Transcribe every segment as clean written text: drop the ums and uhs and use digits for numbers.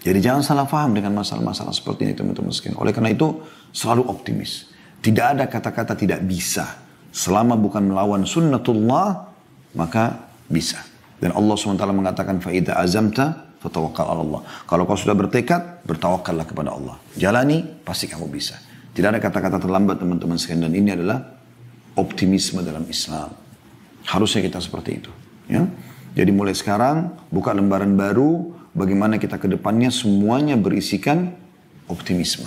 Jadi jangan salah paham dengan masalah-masalah seperti ini teman-teman sekalian. Oleh karena itu selalu optimis. Tidak ada kata-kata tidak bisa. Selama bukan melawan sunnatullah, maka bisa. Dan Allah SWT mengatakan, فَإِذَا أَزَمْتَ فَتَوَكَّلْ عَلَى اللَّهِ. Kalau kau sudah bertekad, bertawakallah kepada Allah. Jalani, pasti kamu bisa. Tidak ada kata-kata terlambat teman-teman sekalian. Dan ini adalah optimisme dalam Islam. Harusnya kita seperti itu. Ya? Jadi mulai sekarang, buka lembaran baru, bagaimana kita ke depannya semuanya berisikan optimisme.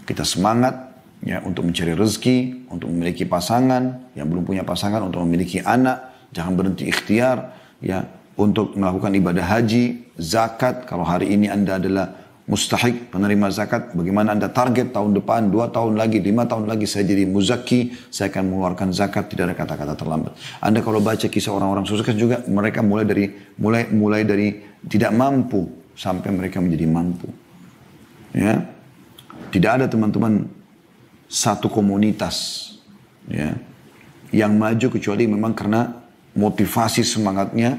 Kita semangat ya, untuk mencari rezeki, untuk memiliki pasangan, yang belum punya pasangan, untuk memiliki anak, jangan berhenti ikhtiar, ya, untuk melakukan ibadah haji, zakat. Kalau hari ini Anda adalah mustahik penerima zakat, bagaimana Anda target tahun depan, 2 tahun lagi, 5 tahun lagi saya jadi muzaki, saya akan mengeluarkan zakat, tidak ada kata-kata terlambat. Anda kalau baca kisah orang-orang sukses juga, mereka mulai dari tidak mampu sampai mereka menjadi mampu. Ya. Tidak ada teman-teman satu komunitas ya, yang maju kecuali memang karena motivasi semangatnya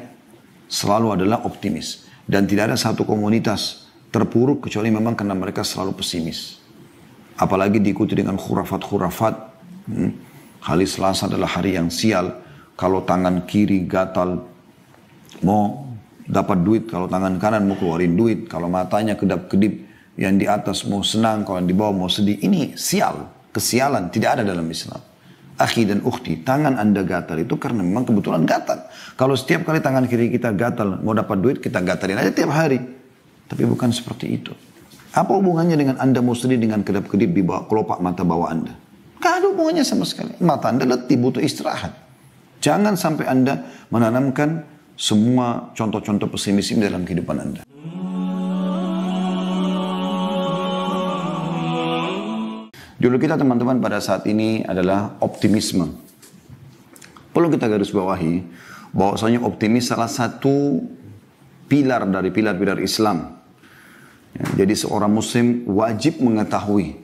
selalu adalah optimis. Dan tidak ada satu komunitas terpuruk kecuali memang karena mereka selalu pesimis. Apalagi diikuti dengan khurafat-khurafat. Hari Selasa adalah hari yang sial. Kalau tangan kiri gatal mau dapat duit, kalau tangan kanan mau keluarin duit, kalau matanya kedap-kedip, yang di atas mau senang, kalau yang di bawah mau sedih. Ini sial, kesialan, tidak ada dalam Islam. Akhi dan ukhti, tangan Anda gatal itu karena memang kebetulan gatal. Kalau setiap kali tangan kiri kita gatal, mau dapat duit, kita gatalin aja tiap hari. Tapi bukan seperti itu. Apa hubungannya dengan Anda mau sedih dengan kedap-kedip di bawah kelopak mata bawah Anda? Gak ada hubungannya sama sekali. Mata Anda letih, butuh istirahat. Jangan sampai Anda menanamkan semua contoh-contoh pesimis ini dalam kehidupan Anda. Judul kita teman-teman pada saat ini adalah optimisme. Perlu kita garis bawahi bahwasanya optimis salah satu pilar dari pilar-pilar Islam. Ya, jadi seorang muslim wajib mengetahui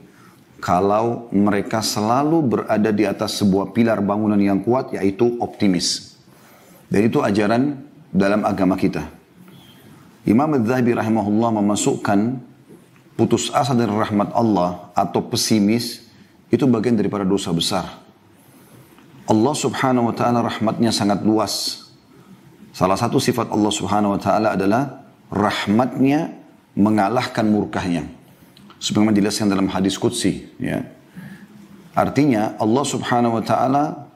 kalau mereka selalu berada di atas sebuah pilar bangunan yang kuat, yaitu optimis. Dan itu ajaran dalam agama kita. Imam Adz-Dzahabi rahimahullah memasukkan putus asa dari rahmat Allah atau pesimis itu bagian daripada dosa besar. Allah subhanahu wa ta'ala rahmatnya sangat luas. Salah satu sifat Allah subhanahu wa ta'ala adalah rahmatnya mengalahkan murkahnya. Sebagaimana dijelaskan dalam hadis qudsi. Ya. Artinya Allah subhanahu wa ta'ala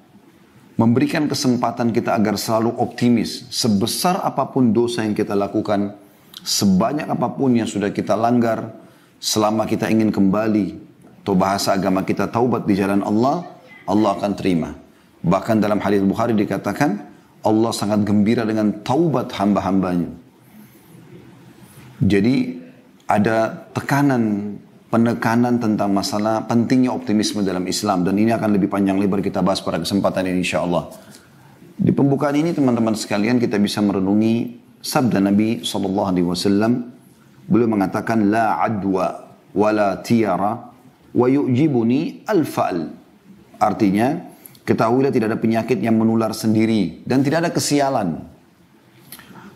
memberikan kesempatan kita agar selalu optimis. Sebesar apapun dosa yang kita lakukan, sebanyak apapun yang sudah kita langgar, selama kita ingin kembali, atau bahasa agama kita taubat di jalan Allah, Allah akan terima. Bahkan dalam hadis Bukhari dikatakan, Allah sangat gembira dengan taubat hamba-hambanya. Jadi ada penekanan tentang masalah pentingnya optimisme dalam Islam. Dan ini akan lebih panjang lebar kita bahas pada kesempatan ini insyaAllah. Di pembukaan ini teman-teman sekalian kita bisa merenungi sabda Nabi SAW. Beliau mengatakan, La adwa wa la tiyara wa yu'jibuni al-fa'al. Artinya, ketahuilah tidak ada penyakit yang menular sendiri dan tidak ada kesialan.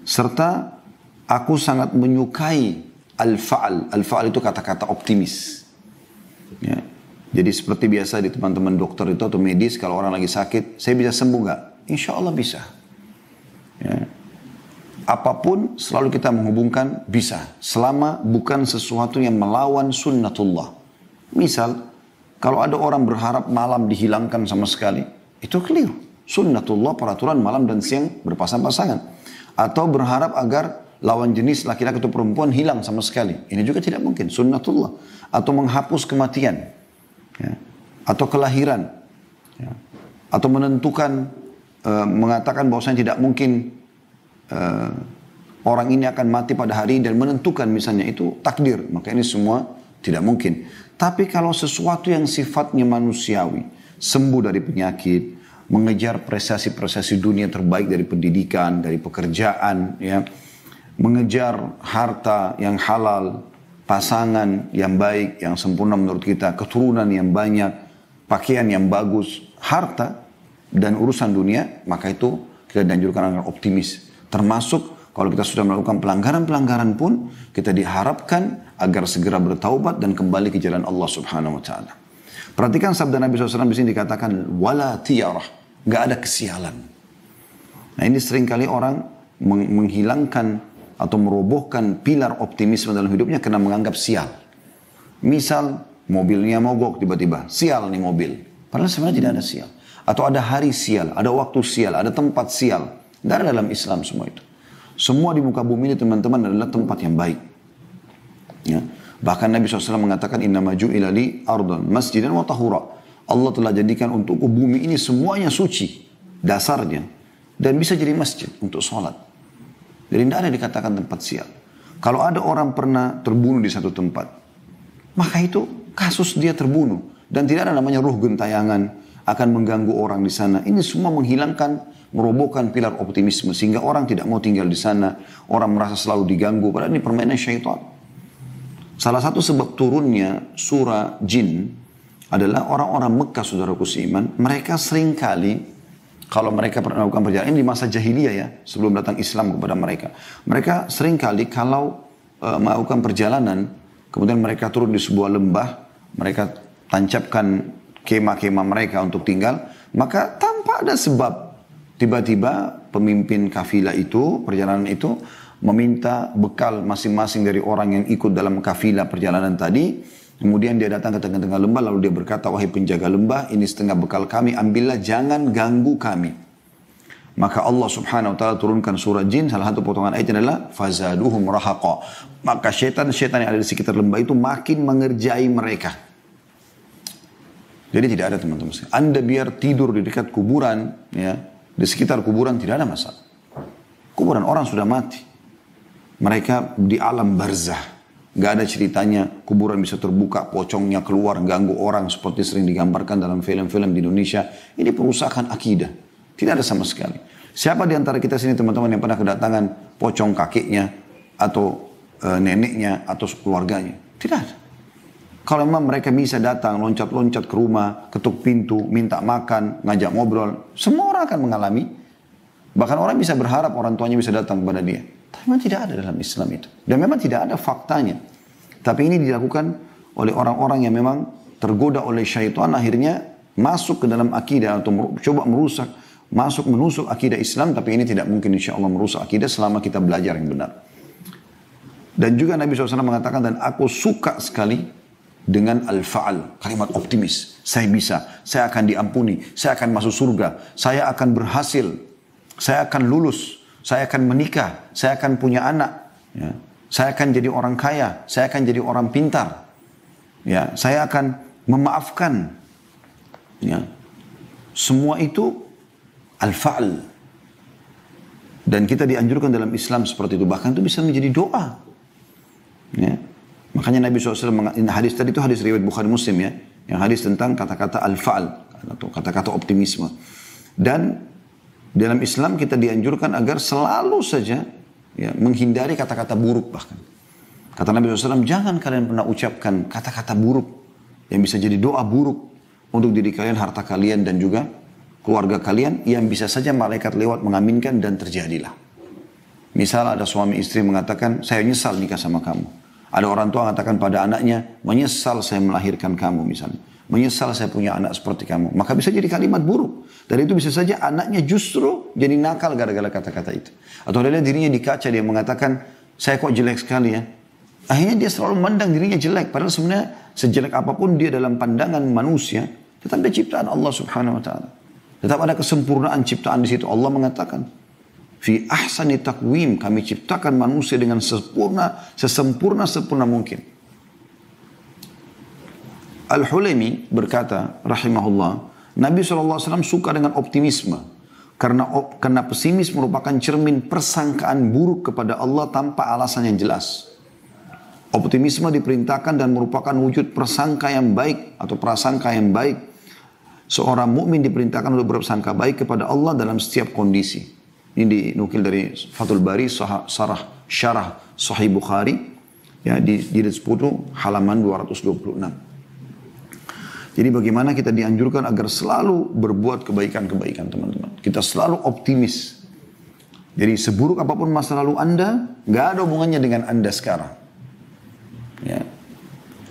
Serta aku sangat menyukai al-fa'al. Al-fa'al itu kata-kata optimis. Ya. Jadi seperti biasa di teman-teman dokter itu atau medis, kalau orang lagi sakit, saya bisa sembuh nggak? Insya Allah bisa. Ya. Apapun selalu kita menghubungkan bisa. Selama bukan sesuatu yang melawan sunnatullah. Misal, kalau ada orang berharap malam dihilangkan sama sekali, itu keliru. Sunnatullah peraturan malam dan siang berpasang-pasangan. Atau berharap agar lawan jenis laki-laki atau perempuan hilang sama sekali. Ini juga tidak mungkin. Sunnatullah. Atau menghapus kematian. Ya. Atau kelahiran. Ya. Atau menentukan, mengatakan bahwasanya tidak mungkin orang ini akan mati pada hari dan menentukan misalnya itu takdir. Maka ini semua tidak mungkin. Tapi kalau sesuatu yang sifatnya manusiawi, sembuh dari penyakit, mengejar prestasi-prestasi dunia terbaik dari pendidikan, dari pekerjaan, ya, mengejar harta yang halal, pasangan yang baik, yang sempurna menurut kita, keturunan yang banyak, pakaian yang bagus, harta dan urusan dunia, maka itu kita dianjurkan agar optimis. Termasuk Kalau kita sudah melakukan pelanggaran-pelanggaran pun, kita diharapkan agar segera bertaubat dan kembali ke jalan Allah Subhanahu wa Ta'ala. Perhatikan sabda Nabi SAW di sini dikatakan, wala tiyarah, gak ada kesialan. Nah ini seringkali orang menghilangkan atau merobohkan pilar optimisme dalam hidupnya karena menganggap sial. Misal, mobilnya mogok tiba-tiba, sial nih mobil. Padahal sebenarnya tidak ada sial. Atau ada hari sial, ada waktu sial, ada tempat sial. Tidak ada dalam Islam semua itu. Semua di muka bumi ini teman-teman adalah tempat yang baik. Ya. Bahkan Nabi SAW mengatakan, Inna maju ilali ardhan masjidan wa tahura. Allah telah jadikan untukku bumi ini semuanya suci. Dasarnya. Dan bisa jadi masjid untuk sholat. Jadi tidak ada dikatakan tempat sial. Kalau ada orang pernah terbunuh di satu tempat, maka itu kasus dia terbunuh. Dan tidak ada namanya ruh gentayangan akan mengganggu orang di sana. Ini semua menghilangkan, merobohkan pilar optimisme. Sehingga orang tidak mau tinggal di sana. Orang merasa selalu diganggu. Padahal ini permainan syaitan. Salah satu sebab turunnya surah Jin adalah orang-orang Mekah, saudaraku seiman. Mereka seringkali, kalau mereka melakukan perjalanan, ini di masa jahiliyah ya, sebelum datang Islam kepada mereka. Mereka seringkali kalau melakukan perjalanan, kemudian mereka turun di sebuah lembah, mereka tancapkan kemah-kemah mereka untuk tinggal, maka tanpa ada sebab, tiba-tiba pemimpin kafilah itu, perjalanan itu, meminta bekal masing-masing dari orang yang ikut dalam kafilah perjalanan tadi. Kemudian dia datang ke tengah-tengah lembah, lalu dia berkata, wahai penjaga lembah, ini setengah bekal kami, ambillah, jangan ganggu kami. Maka Allah Subhanahu wa Ta'ala turunkan surah Jin, salah satu potongan ayatnya adalah fazaduhum rahaqa. Maka syaitan-syaitan yang ada di sekitar lembah itu makin mengerjai mereka. Jadi tidak ada teman-teman. Anda biar tidur di dekat kuburan, ya, di sekitar kuburan tidak ada masalah. Kuburan orang sudah mati. Mereka di alam barzah. Gak ada ceritanya kuburan bisa terbuka, pocongnya keluar, ganggu orang seperti sering digambarkan dalam film-film di Indonesia. Ini perusakan akidah. Tidak ada sama sekali. Siapa di antara kita sini teman-teman yang pernah kedatangan pocong kakeknya atau neneknya atau keluarganya? Tidak ada. Kalau memang mereka bisa datang, loncat-loncat ke rumah, ketuk pintu, minta makan, ngajak ngobrol, semua orang akan mengalami. Bahkan orang bisa berharap orang tuanya bisa datang kepada dia. Tapi memang tidak ada dalam Islam itu. Dan memang tidak ada faktanya. Tapi ini dilakukan oleh orang-orang yang memang tergoda oleh syaitan, akhirnya masuk ke dalam akidah atau coba merusak, menusuk akidah Islam. Tapi ini tidak mungkin insya Allah merusak akidah selama kita belajar yang benar. Dan juga Nabi SAW mengatakan, dan aku suka sekali dengan al-fa'al, kalimat optimis. Saya bisa, saya akan diampuni, saya akan masuk surga, saya akan berhasil, saya akan lulus, saya akan menikah, saya akan punya anak, ya. Saya akan jadi orang kaya, saya akan jadi orang pintar, ya. Saya akan memaafkan, ya. Semua itu al-fa'al. Dan kita dianjurkan dalam Islam seperti itu, bahkan itu bisa menjadi doa, ya. Makanya Nabi SAW, hadis tadi itu hadis riwayat Bukhari Muslim ya. Yang hadis tentang kata-kata al-fa'al. Atau kata-kata optimisme. Dan dalam Islam kita dianjurkan agar selalu saja ya, menghindari kata-kata buruk bahkan. Kata Nabi SAW, jangan kalian pernah ucapkan kata-kata buruk. Yang bisa jadi doa buruk. Untuk diri kalian, harta kalian dan juga keluarga kalian. Yang bisa saja malaikat lewat mengaminkan dan terjadilah. Misal ada suami istri mengatakan, saya nyesal nikah sama kamu. Ada orang tua mengatakan pada anaknya, menyesal saya melahirkan kamu misalnya. Menyesal saya punya anak seperti kamu. Maka bisa jadi kalimat buruk. Dan itu bisa saja anaknya justru jadi nakal gara-gara kata-kata itu. Atau dia lihat dirinya di kaca, dia mengatakan, saya kok jelek sekali ya. Akhirnya dia selalu memandang dirinya jelek. Padahal sebenarnya sejelek apapun dia dalam pandangan manusia, tetap dia ciptaan Allah Subhanahu wa Ta'ala. Tetap ada kesempurnaan ciptaan di situ. Allah mengatakan, fi ahsani taqwim, kami ciptakan manusia dengan sesempurna mungkin. Al-Hulaimi berkata, rahimahullah, Nabi SAW suka dengan optimisme. Karena pesimis merupakan cermin persangkaan buruk kepada Allah tanpa alasan yang jelas. Optimisme diperintahkan dan merupakan wujud prasangka yang baik atau prasangka yang baik. Seorang mukmin diperintahkan untuk bersangka baik kepada Allah dalam setiap kondisi. Ini dinukil dari Fathul Bari, Syarah Sahih Bukhari, ya, di jilid 10 halaman 226. Jadi bagaimana kita dianjurkan agar selalu berbuat kebaikan-kebaikan teman-teman. Kita selalu optimis. Jadi seburuk apapun masa lalu Anda, nggak ada hubungannya dengan Anda sekarang. Ya.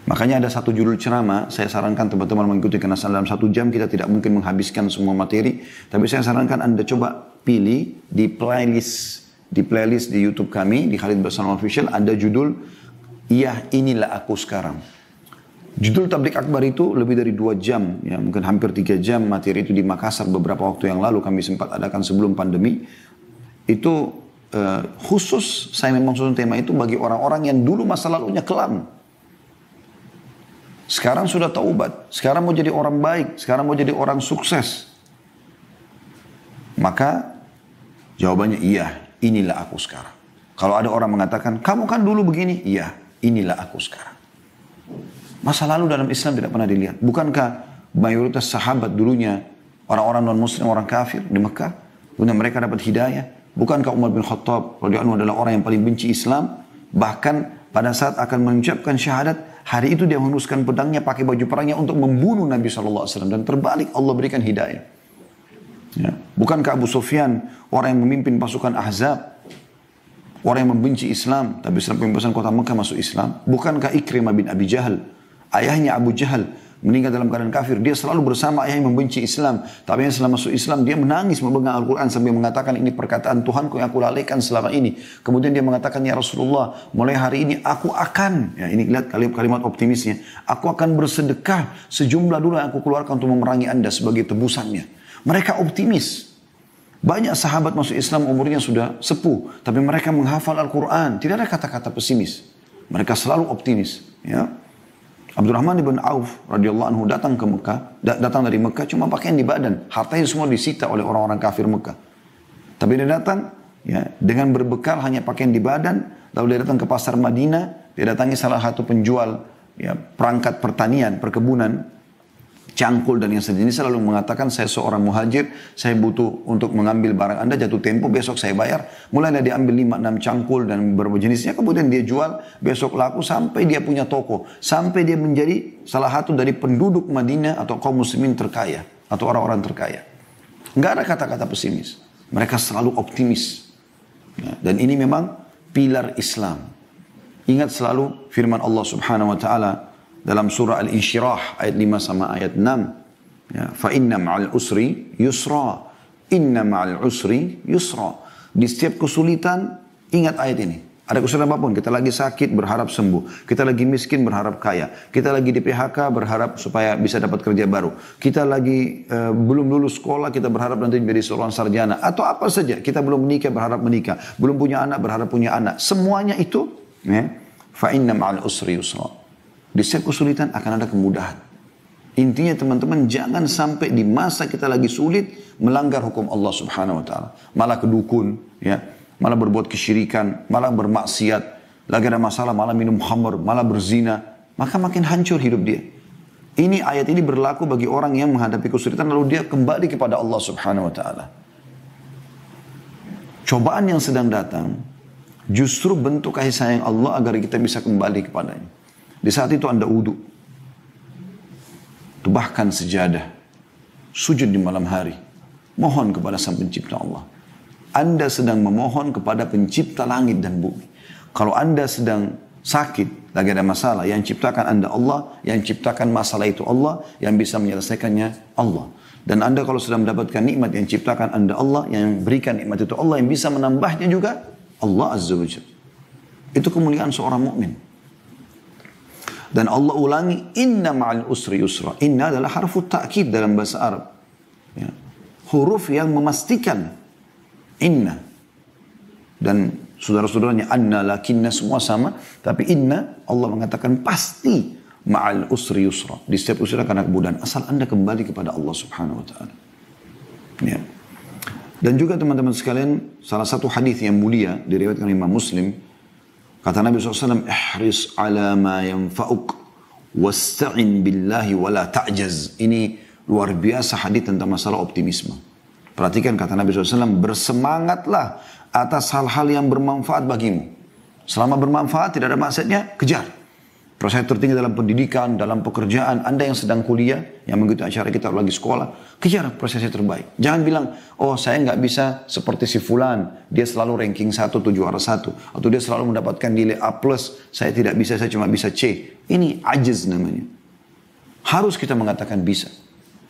Makanya ada satu judul ceramah, saya sarankan teman-teman mengikuti karena dalam 1 jam kita tidak mungkin menghabiskan semua materi. Tapi saya sarankan Anda coba pilih di playlist di YouTube kami, di Khalid Basalam Official, ada judul, Iya Inilah Aku Sekarang. Judul tablik akbar itu lebih dari 2 jam, ya mungkin hampir 3 jam materi itu di Makassar beberapa waktu yang lalu kami sempat adakan sebelum pandemi. Itu khusus, saya memang susun tema itu bagi orang-orang yang dulu masa lalunya kelam. Sekarang sudah taubat, sekarang mau jadi orang baik, sekarang mau jadi orang sukses. Maka jawabannya iya, inilah aku sekarang. Kalau ada orang mengatakan, kamu kan dulu begini, iya, inilah aku sekarang. Masa lalu dalam Islam tidak pernah dilihat. Bukankah mayoritas sahabat dulunya orang-orang non-muslim, orang kafir di Mekah, kemudian mereka dapat hidayah? Bukankah Umar bin Khattab radhiyallahu anhu adalah orang yang paling benci Islam? Bahkan pada saat akan mengucapkan syahadat, hari itu dia menguruskan pedangnya, pakai baju perangnya untuk membunuh Nabi SAW. Dan terbalik Allah berikan hidayah. Ya. Bukankah Abu Sufyan orang yang memimpin pasukan Ahzab, orang yang membenci Islam, tapi setelah pembebasan kota Mekah masuk Islam? Bukankah Ikrimah bin Abi Jahal, ayahnya Abu Jahal, meninggal dalam keadaan kafir, dia selalu bersama ayah yang membenci Islam. Tapi setelah masuk Islam, dia menangis memegang Al-Quran sambil mengatakan, ini perkataan Tuhanku yang aku lalaikan selama ini. Kemudian dia mengatakan, ya Rasulullah, mulai hari ini aku akan, ya ini lihat kalimat optimisnya, aku akan bersedekah sejumlah dulu yang aku keluarkan untuk memerangi anda sebagai tebusannya. Mereka optimis. Banyak sahabat masuk Islam umurnya sudah sepuh, tapi mereka menghafal Al-Quran. Tidak ada kata-kata pesimis. Mereka selalu optimis. Ya. Abdurrahman ibn Auf radhiyallahu anhu datang ke Mekah, datang dari Mekah cuma pakaian di badan, hartanya semua disita oleh orang-orang kafir Mekah. Tapi dia datang ya dengan berbekal hanya pakaian di badan, lalu dia datang ke pasar Madinah, dia datangi salah satu penjual ya perangkat pertanian, perkebunan, cangkul dan yang sejenis, lalu mengatakan saya seorang muhajir, saya butuh untuk mengambil barang anda, jatuh tempo, besok saya bayar. Mulailah dia ambil 5-6 cangkul dan beberapa jenisnya, kemudian dia jual, besok laku sampai dia punya toko. Sampai dia menjadi salah satu dari penduduk Madinah atau kaum muslimin terkaya, atau orang-orang terkaya. Nggak ada kata-kata pesimis. Mereka selalu optimis. Ya, dan ini memang pilar Islam. Ingat selalu firman Allah Subhanahu wa Ta'ala dalam surah Al-Insyirah ayat 5 sama ayat 6. Ya, fa inna ma'al usri yusra. Inna ma'al usri yusra. Di setiap kesulitan ingat ayat ini. Ada kesulitan apapun, kita lagi sakit berharap sembuh, kita lagi miskin berharap kaya, kita lagi di PHK berharap supaya bisa dapat kerja baru, kita lagi belum lulus sekolah, kita berharap nanti menjadi seorang sarjana, atau apa saja, kita belum menikah berharap menikah, belum punya anak berharap punya anak. Semuanya itu ya, fa inna ma'al usri yusra. Di setiap kesulitan akan ada kemudahan. Intinya teman-teman, jangan sampai di masa kita lagi sulit melanggar hukum Allah Subhanahu wa Ta'ala, malah kedukun ya, malah berbuat kesyirikan, malah bermaksiat, lagi ada masalah, malah minum khamr, malah berzina, maka makin hancur hidup dia. Ini ayat ini berlaku bagi orang yang menghadapi kesulitan lalu dia kembali kepada Allah Subhanahu wa Ta'ala. Cobaan yang sedang datang justru bentuk kasih sayang Allah agar kita bisa kembali kepadanya. Di saat itu anda wudu, bahkan sejadah, sujud di malam hari, mohon kepada Sang Pencipta Allah. Anda sedang memohon kepada pencipta langit dan bumi. Kalau anda sedang sakit, lagi ada masalah, yang ciptakan anda Allah, yang ciptakan masalah itu Allah, yang bisa menyelesaikannya Allah. Dan anda kalau sudah mendapatkan nikmat, yang ciptakan anda Allah, yang berikan nikmat itu Allah, yang bisa menambahnya juga Allah Azza wa Jalla. Itu kemuliaan seorang mukmin. Dan Allah ulangi, inna ma'al usri yusra. Inna adalah harfu ta'kid dalam bahasa Arab. Ya. Huruf yang memastikan. Inna. Dan saudara-saudaranya anna, lakinna semua sama. Tapi inna, Allah mengatakan pasti ma'al usri yusra. Di setiap usaha karena kemudahan. Asal anda kembali kepada Allah Subhanahu wa Ta'ala. Ya. Dan juga teman-teman sekalian, salah satu hadis yang mulia diriwayatkan oleh Imam Muslim, kata Nabi SAW, ihris ala ma yanfa'uk wasta'in billahi wala ta'jaz. Ini luar biasa hadis tentang masalah optimisme. Perhatikan kata Nabi SAW, bersemangatlah atas hal-hal yang bermanfaat bagimu. Selama bermanfaat, tidak ada maksudnya, kejar. prestasi tertinggi dalam pendidikan, dalam pekerjaan. Anda yang sedang kuliah, yang mengikuti acara kita lagi sekolah, kejar prestasi terbaik. Jangan bilang, oh saya nggak bisa seperti si fulan, dia selalu ranking 1, 7 arah 1, atau dia selalu mendapatkan nilai A+, saya tidak bisa, saya cuma bisa C. Ini ajiz namanya. Harus kita mengatakan bisa.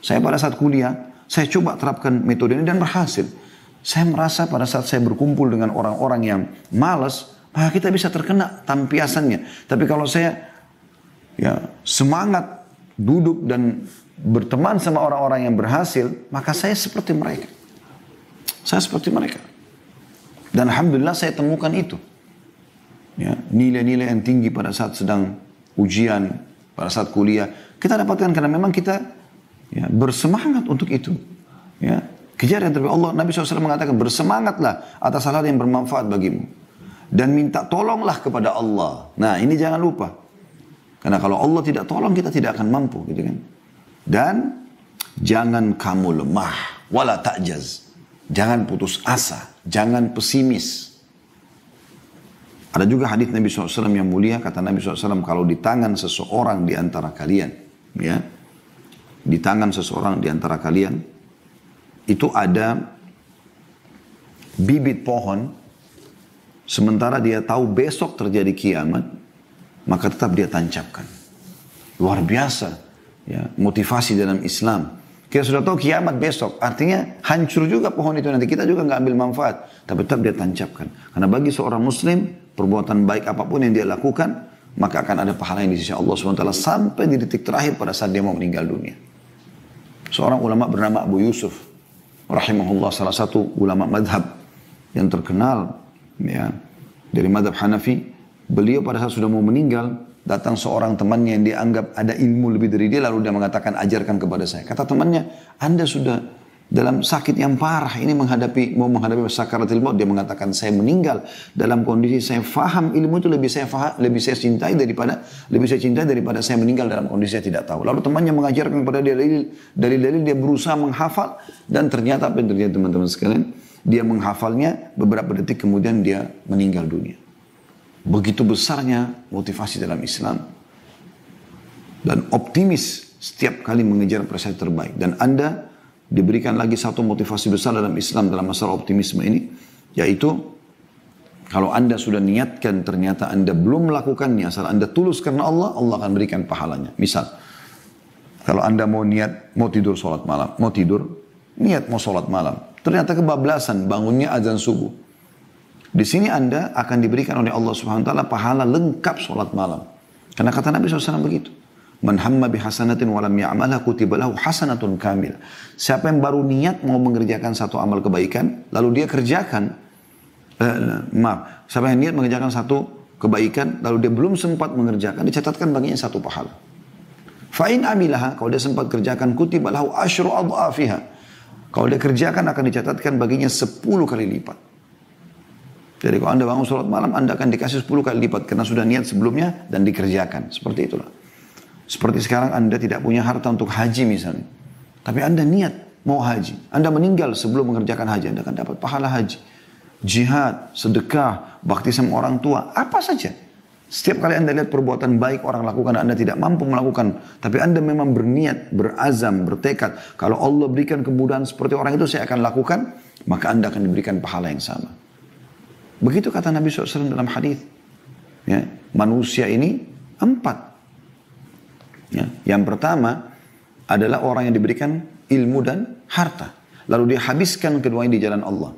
Saya pada saat kuliah, saya coba terapkan metode ini dan berhasil. Saya merasa pada saat saya berkumpul dengan orang-orang yang malas, maka kita bisa terkena tampiasannya. Tapi kalau saya semangat duduk dan berteman sama orang-orang yang berhasil, maka saya seperti mereka. Saya seperti mereka. Dan alhamdulillah saya temukan itu. Ya, nilai-nilai yang tinggi pada saat sedang ujian, pada saat kuliah, kita dapatkan karena memang kita bersemangat untuk itu. Ya, kejar yang terbaik. Allah, Nabi SAW mengatakan, bersemangatlah atas hal yang bermanfaat bagimu. Dan minta tolonglah kepada Allah. Nah, ini jangan lupa. Karena kalau Allah tidak tolong, kita tidak akan mampu, gitu kan. Dan jangan kamu lemah, wala ta'jaz. Jangan putus asa, jangan pesimis. Ada juga hadis Nabi SAW yang mulia, kata Nabi SAW, kalau di tangan seseorang di antara kalian, ya, di tangan seseorang di antara kalian, itu ada bibit pohon, sementara dia tahu besok terjadi kiamat, maka tetap dia tancapkan. Luar biasa ya, motivasi dalam Islam. Kita sudah tahu kiamat besok, artinya hancur juga pohon itu nanti. Kita juga nggak ambil manfaat, tapi tetap dia tancapkan. Karena bagi seorang muslim, perbuatan baik apapun yang dia lakukan, maka akan ada pahala yang di sisi Allah SWT sampai di detik terakhir pada saat dia mau meninggal dunia. Seorang ulama bernama Abu Yusuf, rahimahullah, salah satu ulama madhab yang terkenal ya, dari madhab Hanafi. Beliau pada saat sudah mau meninggal, datang seorang temannya yang dia anggap ada ilmu lebih dari dia, lalu dia mengatakan, ajarkan kepada saya. Kata temannya, Anda sudah dalam sakit yang parah, ini mau menghadapi sakaratul maut. Dia mengatakan, saya meninggal dalam kondisi saya faham ilmu itu lebih saya cintai daripada saya meninggal dalam kondisi saya tidak tahu. Lalu temannya mengajarkan kepada dia dalil dia berusaha menghafal, dan ternyata apa yang terjadi teman-teman sekalian, dia menghafalnya, beberapa detik kemudian dia meninggal dunia. Begitu besarnya motivasi dalam Islam. Dan optimis setiap kali mengejar prestasi terbaik. Dan Anda diberikan lagi satu motivasi besar dalam Islam dalam masalah optimisme ini. Yaitu, kalau Anda sudah niatkan ternyata Anda belum melakukannya, asal Anda tulus karena Allah, Allah akan berikan pahalanya. Misal, kalau Anda mau tidur sholat malam, niat mau sholat malam. Ternyata kebablasan, bangunnya azan subuh. Di sini Anda akan diberikan oleh Allah Subhanahu wa taala pahala lengkap sholat malam. Karena kata Nabi SAW begitu. Man hamma bihasanatin walam ya'malha kutiba lahu hasanatun kamil. Siapa yang baru niat mau mengerjakan satu amal kebaikan, lalu dia kerjakan, siapa yang niat mengerjakan satu kebaikan, lalu dia belum sempat mengerjakan, dicatatkan baginya satu pahala. Fa'in amilaha, kalau dia sempat kerjakan, kutiba lahu asyru adhafiha. Kalau dia kerjakan akan dicatatkan baginya 10 kali lipat. Jadi kalau Anda bangun sholat malam, Anda akan dikasih 10 kali lipat. Karena sudah niat sebelumnya dan dikerjakan. Seperti itulah. Seperti sekarang Anda tidak punya harta untuk haji misalnya. Tapi Anda niat mau haji. Anda meninggal sebelum mengerjakan haji. Anda akan dapat pahala haji. Jihad, sedekah, bakti sama orang tua. Apa saja. Setiap kali Anda lihat perbuatan baik orang lakukan, Anda tidak mampu melakukan. Tapi Anda memang berniat, berazam, bertekad. Kalau Allah berikan kemudahan seperti orang itu saya akan lakukan. Maka Anda akan diberikan pahala yang sama. Begitu kata Nabi SAW dalam hadis. Ya, manusia ini 4. Ya, yang pertama adalah orang yang diberikan ilmu dan harta. Lalu dia habiskan keduanya di jalan Allah.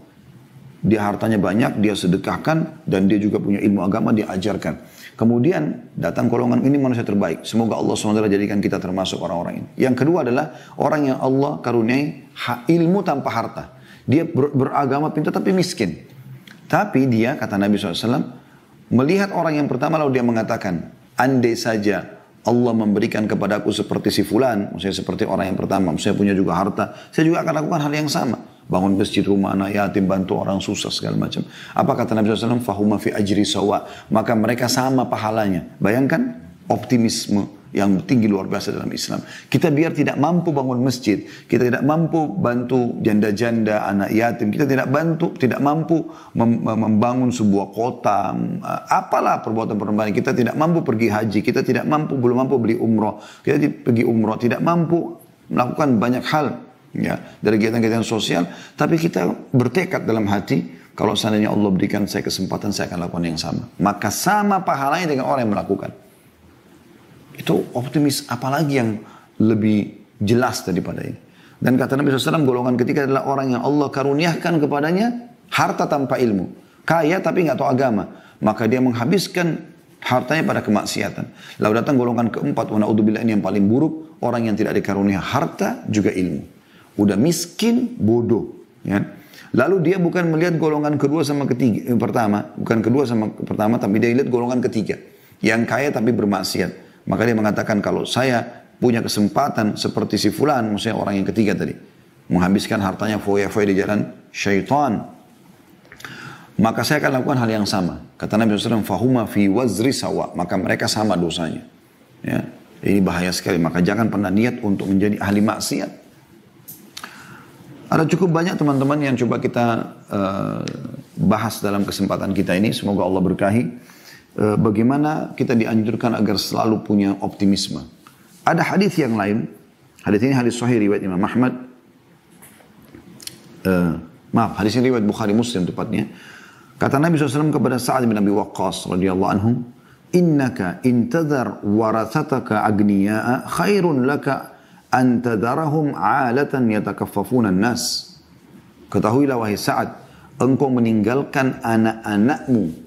Dia hartanya banyak, dia sedekahkan, dan dia juga punya ilmu agama, dia ajarkan. Kemudian datang golongan ini manusia terbaik. Semoga Allah SWT jadikan kita termasuk orang-orang ini. Yang kedua adalah orang yang Allah karuniai ilmu tanpa harta. Dia beragama pintar tapi miskin. Tapi dia, kata Nabi SAW, melihat orang yang pertama lalu dia mengatakan, andai saja Allah memberikan kepadaku seperti si fulan, maksudnya seperti orang yang pertama, saya punya juga harta, saya juga akan lakukan hal yang sama. Bangun masjid, rumah anak yatim, bantu orang susah, segala macam. Apa kata Nabi SAW? Fahuma fi ajri sawa. Maka mereka sama pahalanya. Bayangkan optimisme yang tinggi luar biasa dalam Islam. Kita biar tidak mampu bangun masjid, kita tidak mampu bantu janda-janda, anak yatim, kita tidak mampu membangun sebuah kota, apalah perbuatan-perbuatan, kita tidak mampu pergi haji, kita belum mampu beli umroh, kita pergi umroh, tidak mampu melakukan banyak hal ya dari kegiatan-kegiatan sosial, tapi kita bertekad dalam hati, kalau seandainya Allah berikan saya kesempatan, saya akan lakukan yang sama. Maka sama pahalanya dengan orang yang melakukan. Itu optimis, apalagi yang lebih jelas daripada ini. Dan kata Nabi SAW, golongan ketiga adalah orang yang Allah karuniakan kepadanya harta tanpa ilmu. Kaya tapi nggak tahu agama. Maka dia menghabiskan hartanya pada kemaksiatan. Lalu datang golongan keempat, wa na'udzubillah, ini yang paling buruk. Orang yang tidak dikaruniai harta juga ilmu. Udah miskin, bodoh. Ya. Lalu dia bukan melihat golongan kedua sama ketiga, pertama, bukan kedua sama pertama, tapi dia lihat golongan ketiga. Yang kaya tapi bermaksiat. Maka dia mengatakan, kalau saya punya kesempatan seperti si fulan, maksudnya orang yang ketiga tadi, menghabiskan hartanya foya-foya di jalan syaitan, maka saya akan lakukan hal yang sama. Kata Nabi SAW, fahuma fi wazri sawa, maka mereka sama dosanya. Ya, ini bahaya sekali, maka jangan pernah niat untuk menjadi ahli maksiat. Ada cukup banyak teman-teman yang coba kita bahas dalam kesempatan kita ini. Semoga Allah berkahi. Bagaimana kita dianjurkan agar selalu punya optimisme. Ada hadis yang lain. Hadis ini hadis sahih riwayat Imam Ahmad. Hadis ini riwayat Bukhari Muslim tepatnya. Kata Nabi SAW kepada Sa'ad bin Abi Waqqas radhiyallahu anhu, innaka intadhar warathataka agniya'a khairun laka antadarahum alatan yatakaffafunan nas. Ketahuilah wahai Sa'ad, engkau meninggalkan anak-anakmu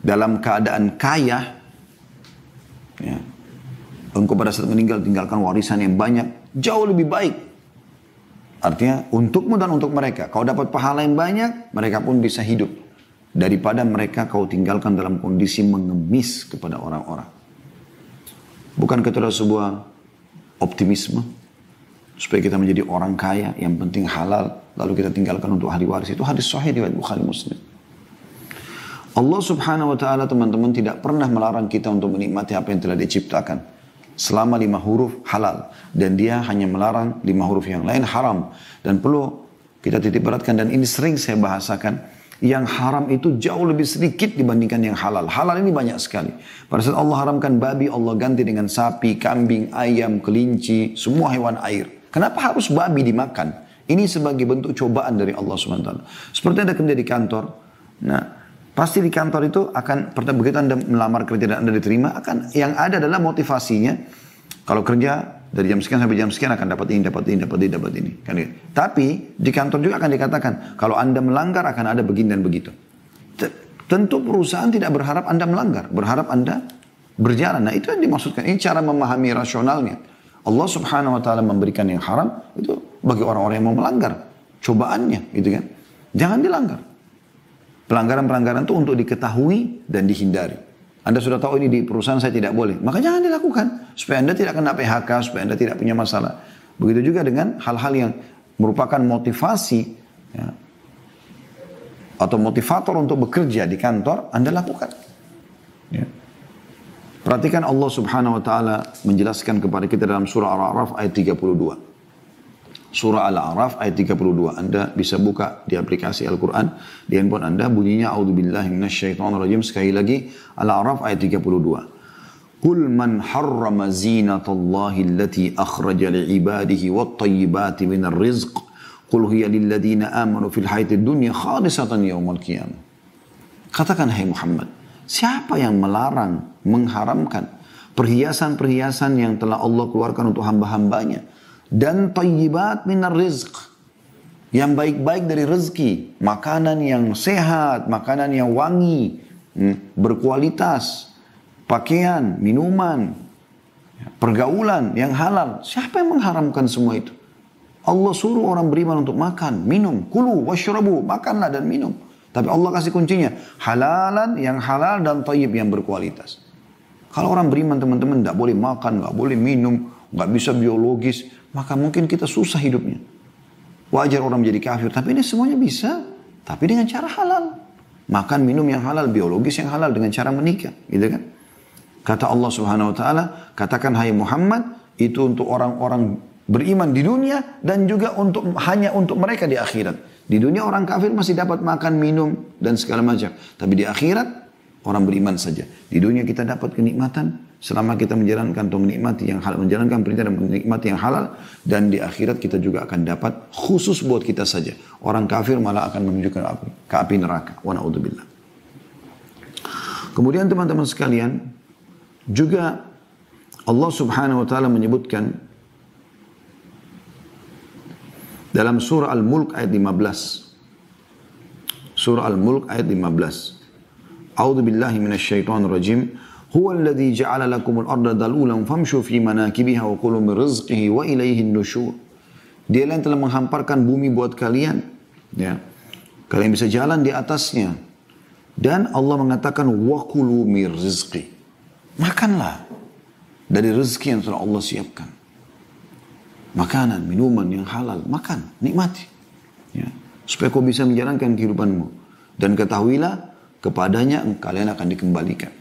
dalam keadaan kaya, ya. Engkau pada saat meninggal tinggalkan warisan yang banyak, jauh lebih baik. Artinya untukmu dan untuk mereka. Kau dapat pahala yang banyak, mereka pun bisa hidup. Daripada mereka kau tinggalkan dalam kondisi mengemis kepada orang-orang. Bukankah itu adalah sebuah optimisme supaya kita menjadi orang kaya, yang penting halal, lalu kita tinggalkan untuk ahli waris? Itu hadis sahih riwayat Bukhari Muslim. Allah Subhanahu wa taala, teman-teman, tidak pernah melarang kita untuk menikmati apa yang telah diciptakan selama 5 huruf halal, dan dia hanya melarang 5 huruf yang lain haram. Dan perlu kita titik beratkan, dan ini sering saya bahasakan, yang haram itu jauh lebih sedikit dibandingkan yang halal. Halal ini banyak sekali. Pada saat Allah haramkan babi, Allah ganti dengan sapi, kambing, ayam, kelinci, semua hewan air. Kenapa harus babi dimakan? Ini sebagai bentuk cobaan dari Allah SWT. Seperti Anda kerja di kantor. Nah, pasti di kantor itu akan, begitu Anda melamar kerja dan Anda diterima, akan yang ada adalah motivasinya. Kalau kerja dari jam sekian sampai jam sekian akan dapat ini. Kan gitu. Tapi di kantor juga akan dikatakan, kalau Anda melanggar akan ada begini dan begitu. Tentu perusahaan tidak berharap Anda melanggar, berharap Anda berjalan. Nah, itu yang dimaksudkan. Ini cara memahami rasionalnya. Allah Subhanahu wa taala memberikan yang haram itu bagi orang-orang yang mau melanggar. Cobaannya, gitu kan. Jangan dilanggar. Pelanggaran-pelanggaran itu untuk diketahui dan dihindari. Anda sudah tahu ini di perusahaan saya tidak boleh, maka jangan dilakukan. Supaya Anda tidak kena PHK, supaya Anda tidak punya masalah. Begitu juga dengan hal-hal yang merupakan motivasi, ya, atau motivator untuk bekerja di kantor, Anda lakukan. Ya. Perhatikan Allah Subhanahu wa taala menjelaskan kepada kita dalam surah Al-A'raf ayat 32. Surah Al-A'raf ayat 32. Anda bisa buka di aplikasi Al-Quran di handphone Anda, bunyinya a'udzubillahi minasyaitonirrajim. Sekali lagi, Al-A'raf ayat 32. Qul man harrama zinatallahi allati akhraja li'ibadihi wat-tayyibati minar rizq. Qul hiya lilladina amanu fil hayatid dunya khalisatan yaumal qiyamah. Katakan, hai Muhammad, siapa yang melarang, mengharamkan perhiasan-perhiasan yang telah Allah keluarkan untuk hamba-hambanya, dan tayyibat minar rizq, yang baik-baik dari rezeki, makanan yang sehat, makanan yang wangi, berkualitas, pakaian, minuman, pergaulan yang halal. Siapa yang mengharamkan semua itu? Allah suruh orang beriman untuk makan, minum, kulu washrabu, makanlah dan minum. Tapi Allah kasih kuncinya, halalan, yang halal, dan tayyib, yang berkualitas. Kalau orang beriman, teman-teman, tidak boleh makan, tidak boleh minum, nggak bisa biologis, maka mungkin kita susah hidupnya. Wajar orang menjadi kafir, tapi ini semuanya bisa, tapi dengan cara halal. Makan, minum yang halal, biologis yang halal, dengan cara menikah, gitu kan. Kata Allah Subhanahu wa taala, katakan hai Muhammad, itu untuk orang-orang beriman di dunia dan juga hanya untuk mereka di akhirat. Di dunia orang kafir masih dapat makan, minum dan segala macam. Tapi di akhirat orang beriman saja. Di dunia kita dapat kenikmatan selama kita menjalankan atau menikmati yang halal, menjalankan perintah dan menikmati yang halal, dan di akhirat kita juga akan dapat khusus buat kita saja. Orang kafir malah akan menuju ke api neraka. Wa na'udzubillah. Kemudian teman-teman sekalian, juga Allah Subhanahu wa taala menyebutkan dalam surah Al-Mulk ayat 15. Surah Al-Mulk ayat 15. A'udzu billahi minasyaitonir rajim. Huwa alladhi ja'ala lakumul arda dalulan famshu fi manakibiha wa kulu min rizqihi wa ilaihin nusyur. Dia yang telah menghamparkan bumi buat kalian, ya. Kalian bisa jalan di atasnya. Dan Allah mengatakan wa kulu min rizqi. Makanlah dari rezeki yang telah Allah siapkan. Makanan, minuman yang halal, makan, nikmati. Ya. Supaya kau bisa menjalankan kehidupanmu. Dan ketahuilah, kepadanya kalian akan dikembalikan.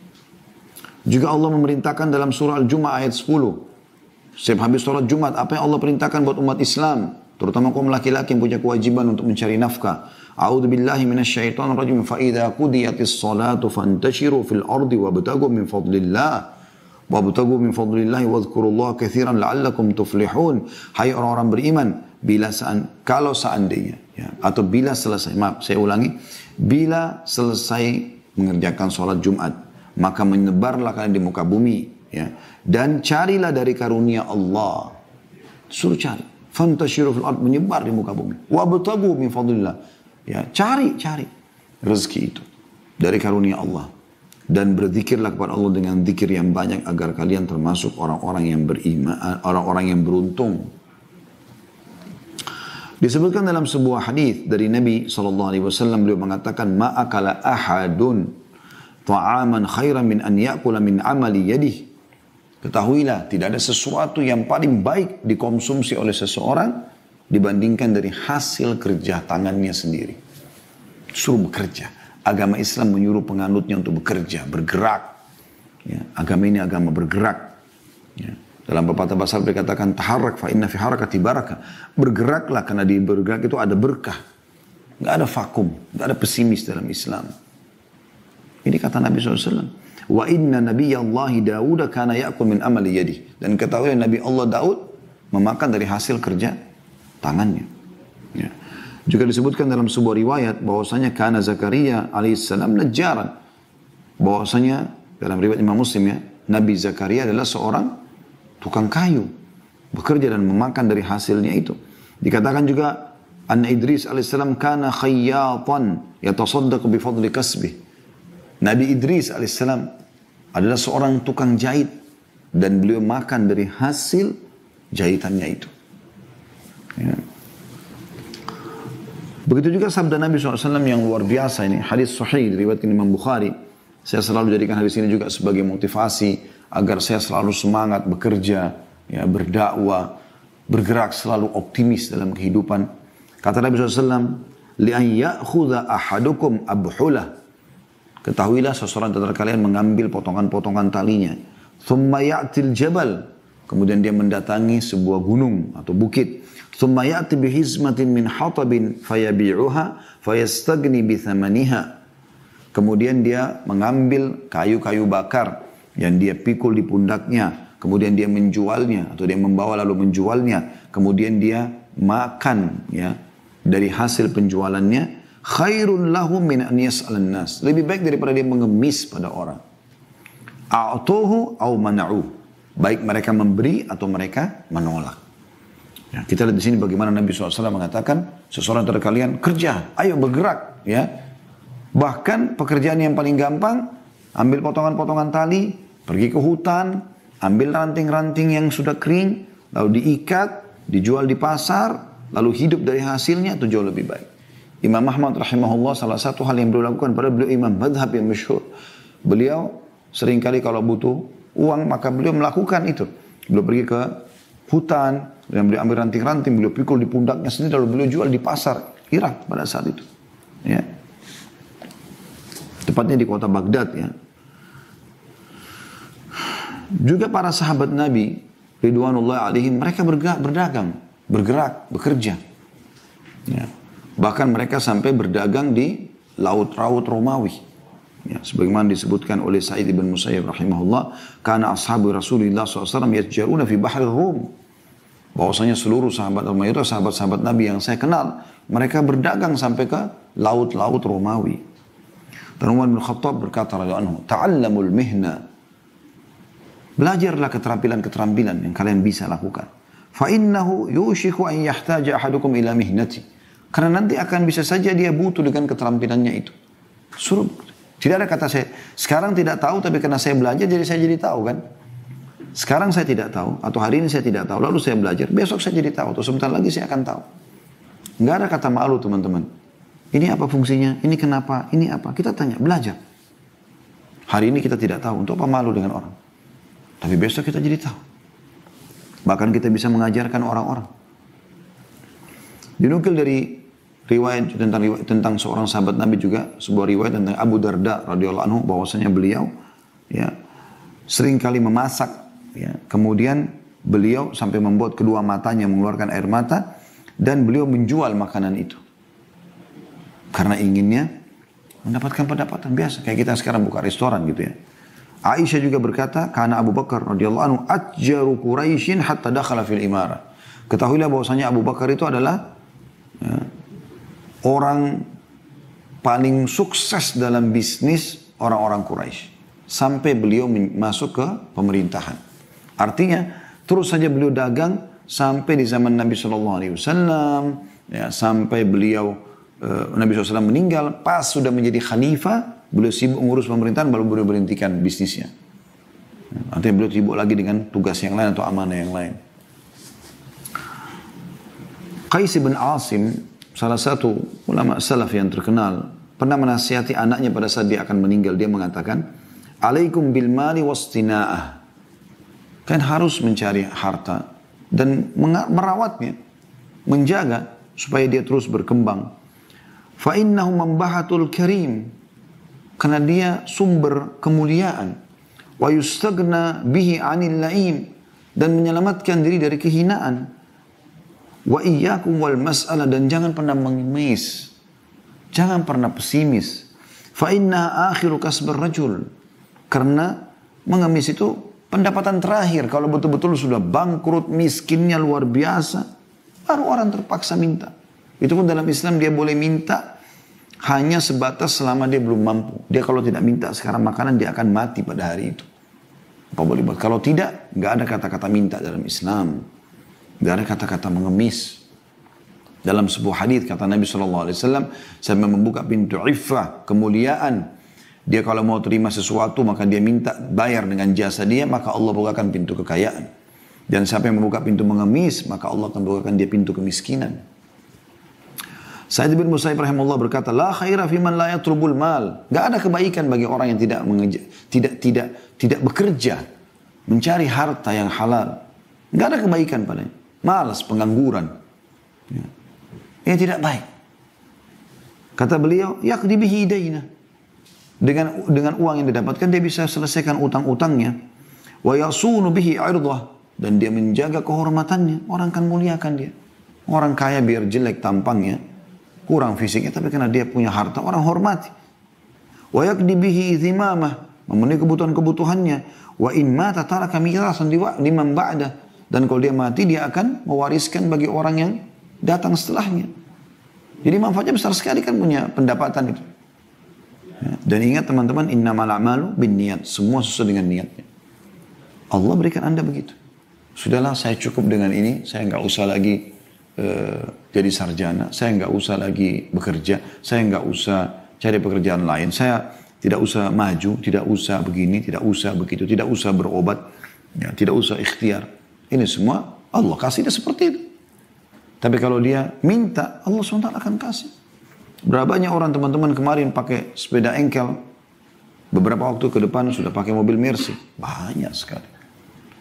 Juga Allah memerintahkan dalam surah Al-Jumu'ah ayat 10. Setiap habis sholat Jumat, apa yang Allah perintahkan buat umat Islam? Terutama kaum laki-laki yang punya kewajiban untuk mencari nafkah. A'udzu billahi minasyaitonir rajim. Fa idza qudiyatis shalatu fantashiru fil ardi wabtaghu min fadlillah. Wabtaghu min fadlillahi wadhkurullaha katsiran la'allakum tuflihun. Hai orang-orang beriman, kalau seandainya, ya, atau bila selesai, maaf saya ulangi, bila selesai mengerjakan sholat Jumat, maka menyebarlah kalian di muka bumi, ya, dan carilah dari karunia Allah. Suruh cari, fantashiru fil ard, menyebar di muka bumi. Wabtaghu min fadlillah, ya, cari rezeki itu dari karunia Allah. Dan berzikirlah kepada Allah dengan zikir yang banyak agar kalian termasuk orang-orang yang beriman, orang-orang yang beruntung. Disebutkan dalam sebuah hadis dari Nabi SAW, beliau mengatakan, ma'akala ahadun ta'aman khairan min an ya'kula min amali yadih. Ketahuilah, tidak ada sesuatu yang paling baik dikonsumsi oleh seseorang dibandingkan dari hasil kerja tangannya sendiri. Suruh bekerja. Agama Islam menyuruh penganutnya untuk bekerja, bergerak. Ya, agama ini agama bergerak. Ya. Dalam pepatah bahasa Arab dikatakan, taharrak fa inna fi harakati barakah. Bergeraklah karena di bergerak itu ada berkah. Nggak ada vakum, nggak ada pesimis dalam Islam. Ini kata Nabi SAW. Wa inna nabiyallahi Dawud kana ya'kul min amali yadih. Dan ketahui Nabi Allah Daud memakan dari hasil kerja tangannya. Ya. Juga disebutkan dalam sebuah riwayat bahwasanya kana Zakaria alaihissalam najjaran. Bahwasanya dalam riwayat Imam Muslim, ya, Nabi Zakaria adalah seorang tukang kayu, bekerja dan memakan dari hasilnya itu. Dikatakan juga anna Idris alaihissalam kana khayyatan yatasaddaq bi fadli kasbih. Nabi Idris alaihissalam adalah seorang tukang jahit dan beliau makan dari hasil jahitannya itu. Ya. Begitu juga sabda Nabi SAW yang luar biasa ini. Hadis sahih diriwayatkan Imam Bukhari. Saya selalu jadikan hadis ini juga sebagai motivasi agar saya selalu semangat bekerja, ya, berdakwah, bergerak, selalu optimis dalam kehidupan. Kata Nabi SAW, li'an ya'khudha ahadukum abhulah. Ketahuilah seseorang antara kalian mengambil potongan-potongan talinya. Thumma ya'til jabal. Kemudian dia mendatangi sebuah gunung atau bukit. Thumma ya'ti bihizmatin min hatabin fayabi'uha fayastagni bithamaniha. Kemudian dia mengambil kayu-kayu bakar yang dia pikul di pundaknya. Kemudian dia menjualnya atau dia membawa lalu menjualnya. Kemudian dia makan, ya, dari hasil penjualannya. Khairun lahum min an yas'alan nas. Lebih baik daripada dia mengemis pada orang. A'tuhu au mana'u. Baik mereka memberi atau mereka menolak. Ya, kita lihat di sini bagaimana Nabi SAW mengatakan, seseorang dari kalian kerja, ayo bergerak, ya. Bahkan pekerjaan yang paling gampang, ambil potongan-potongan tali, pergi ke hutan, ambil ranting-ranting yang sudah kering, lalu diikat, dijual di pasar, lalu hidup dari hasilnya, itu jauh lebih baik. Imam Ahmad rahimahullah, salah satu hal yang beliau lakukan, padahal beliau imam madhab yang masyhur. Beliau seringkali kalau butuh uang, maka beliau melakukan itu. Beliau pergi ke hutan, dan beliau ambil ranting-ranting, beliau pikul di pundaknya sendiri, lalu beliau jual di pasar Irak pada saat itu. Ya. Tepatnya di kota Baghdad, ya. Juga para sahabat Nabi, ridwanullah alaihim, mereka berdagang, bergerak, bekerja. Ya. Bahkan mereka sampai berdagang di laut-laut Romawi. Ya, sebagaimana disebutkan oleh Sa'id bin Musayyib rahimahullah, karena ashabu Rasulullah SAW yatjaruna fi bahri Rum. Bahwasanya seluruh sahabat Umayyah itu sahabat-sahabat Nabi yang saya kenal, mereka berdagang sampai ke laut-laut Romawi. Dan Umar bin Khattab berkata radhiyallahu anhu, "Ta'allamul mihna." Belajarlah keterampilan-keterampilan yang kalian bisa lakukan. Fa innahu yushiku an yahtaja ahadukum ila mihnati. Karena nanti akan bisa saja dia butuh dengan keterampilannya itu. Suruh. Tidak ada kata saya, sekarang tidak tahu tapi karena saya belajar jadi saya jadi tahu kan. Sekarang saya tidak tahu, atau hari ini saya tidak tahu, lalu saya belajar, besok saya jadi tahu, atau sebentar lagi saya akan tahu. Nggak ada kata malu teman-teman. Ini apa fungsinya, ini kenapa, ini apa. Kita tanya, belajar. Hari ini kita tidak tahu, untuk apa malu dengan orang. Tapi besok kita jadi tahu. Bahkan kita bisa mengajarkan orang-orang. Dinukil dari riwayat tentang seorang sahabat Nabi juga, sebuah riwayat tentang Abu Darda radhiyallahu anhu, bahwasanya beliau ya sering kali memasak. Ya, kemudian beliau sampai membuat kedua matanya mengeluarkan air mata dan beliau menjual makanan itu karena inginnya mendapatkan pendapatan biasa kayak kita sekarang buka restoran gitu ya. Aisyah juga berkata, karena Abu Bakar radhiyallahu anhu atjaru Quraisyin hatta dakhala fil imara. Ketahuilah bahwasanya Abu Bakar itu adalah ya, orang paling sukses dalam bisnis orang-orang Quraisy sampai beliau masuk ke pemerintahan. Artinya terus saja beliau dagang sampai di zaman Nabi SAW, ya, sampai beliau Nabi SAW meninggal. Pas sudah menjadi khalifah, beliau sibuk mengurus pemerintahan, baru beliau berhentikan bisnisnya. Artinya beliau sibuk lagi dengan tugas yang lain atau amanah yang lain. Qais bin Asim, salah satu ulama salaf yang terkenal, pernah menasihati anaknya pada saat dia akan meninggal. Dia mengatakan, "Alaikum bil mali wastina'ah." Kan harus mencari harta dan merawatnya, menjaga supaya dia terus berkembang. Fa innahu mambahatul karim, karena dia sumber kemuliaan. Wa yustagna bihi 'anil la'im, dan menyelamatkan diri dari kehinaan. Wa iyyakum wal mas'alah, dan jangan pernah mengemis, jangan pernah pesimis. Fa inna akhiru kasbar rajul, karena mengemis itu pendapatan terakhir. Kalau betul-betul sudah bangkrut, miskinnya luar biasa, baru orang terpaksa minta. Itu pun dalam Islam dia boleh minta hanya sebatas selama dia belum mampu. Dia kalau tidak minta sekarang makanan, dia akan mati pada hari itu. Apa boleh buat? Kalau tidak, nggak ada kata-kata minta dalam Islam. Nggak ada kata-kata mengemis. Dalam sebuah hadis kata Nabi SAW, saya membuka pintu iffah, kemuliaan. Dia kalau mau terima sesuatu, maka dia minta bayar dengan jasa dia, maka Allah bukakan pintu kekayaan. Dan siapa yang membuka pintu mengemis, maka Allah akan bukakan dia pintu kemiskinan. Sa'id bin Musayyib rahimahullah berkata, la khaira fi man la yatrubul mal. Gak ada kebaikan bagi orang yang tidak bekerja, mencari harta yang halal. Gak ada kebaikan padanya. Malas, pengangguran. Ya. Ini tidak baik. Kata beliau, yaqdi bihi daina. Dengan uang yang didapatkan dia bisa selesaikan utang-utangnya. Wa yasunu bihi 'irdah, dan dia menjaga kehormatannya. Orang kan muliakan dia. Orang kaya biar jelek tampangnya, kurang fisiknya, tapi karena dia punya harta orang hormati. Wa yaqdi bihi dhimamah, memenuhi kebutuhan-kebutuhannya. Wa in mata taraka mirasan liman ba'da, dan kalau dia mati dia akan mewariskan bagi orang yang datang setelahnya. Jadi manfaatnya besar sekali kan punya pendapatan itu. Ya, dan ingat teman-teman, innamal a'malu binniyat, semua sesuai dengan niatnya. Allah berikan Anda begitu. Sudahlah, saya cukup dengan ini, saya nggak usah lagi jadi sarjana, saya nggak usah lagi bekerja, saya nggak usah cari pekerjaan lain, saya tidak usah maju, tidak usah begini, tidak usah begitu, tidak usah berobat, ya, tidak usah ikhtiar. Ini semua Allah kasih dia seperti itu. Tapi kalau dia minta, Allah SWT akan kasih. Berapa banyak orang teman-teman kemarin pakai sepeda engkel, beberapa waktu ke depan sudah pakai mobil Mercy. Banyak sekali.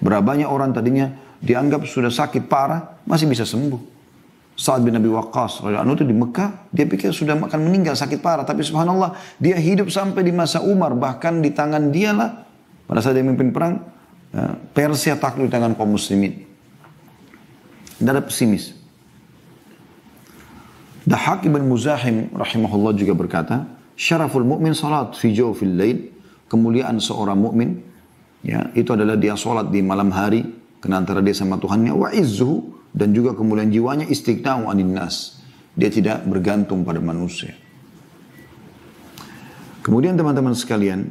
Berapa banyak orang tadinya dianggap sudah sakit parah, masih bisa sembuh. Sa'ad bin Abi Waqqas itu di Mekah, dia pikir sudah akan meninggal sakit parah. Tapi subhanallah, dia hidup sampai di masa Umar. Bahkan di tangan dialah, pada saat dia memimpin perang, Persia takluk di tangan kaum muslimin. Tidak ada pesimis. Dahak ibn Muzahim rahimahullah juga berkata, syaraful mu'min salat fi jawfil lail, kemuliaan seorang mukmin ya, itu adalah dia salat di malam hari kena antara dia sama Tuhannya, wa izzuhu, dan juga kemuliaan jiwanya istighna'u 'anil nas. Dia tidak bergantung pada manusia. Kemudian teman-teman sekalian,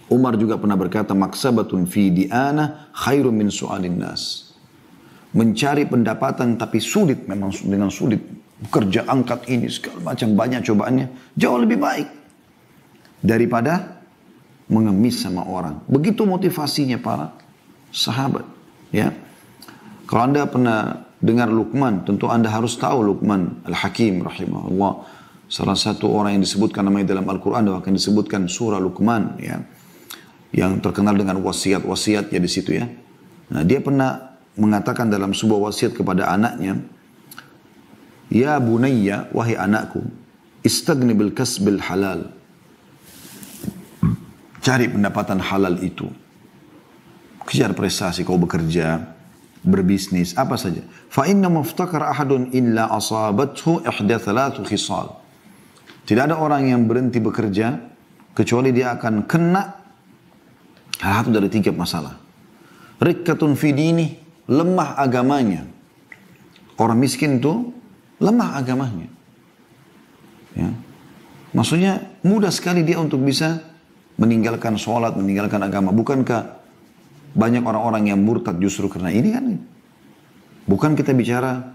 Umar juga pernah berkata, maksabatun fi di'ana khairum min su'alin nas. Mencari pendapatan tapi sulit, memang dengan sulit. Bekerja angkat ini, segala macam banyak cobaannya. Jauh lebih baik daripada mengemis sama orang. Begitu motivasinya para sahabat. Ya, kalau Anda pernah dengar Luqman, tentu Anda harus tahu Luqman Al-Hakim rahimahullah. Salah satu orang yang disebutkan namanya dalam Al-Quran, dan akan disebutkan surah Luqman, ya, yang terkenal dengan wasiat-wasiat ya di situ ya. Nah, dia pernah mengatakan dalam sebuah wasiat kepada anaknya, ya bunayya, wahai anakku, istagni bil kasbil halal. Cari pendapatan halal itu. Kejar prestasi, kau bekerja, berbisnis, apa saja. Fa inna maftakar ahadun illa asabathu ihda thalathu khisal. Tidak ada orang yang berhenti bekerja kecuali dia akan kena satu dari 3 masalah. Rikkatun fi dini, lemah agamanya. Orang miskin itu lemah agamanya. Ya. Maksudnya mudah sekali dia untuk bisa meninggalkan sholat, meninggalkan agama. Bukankah banyak orang-orang yang murtad justru karena ini kan? Bukan kita bicara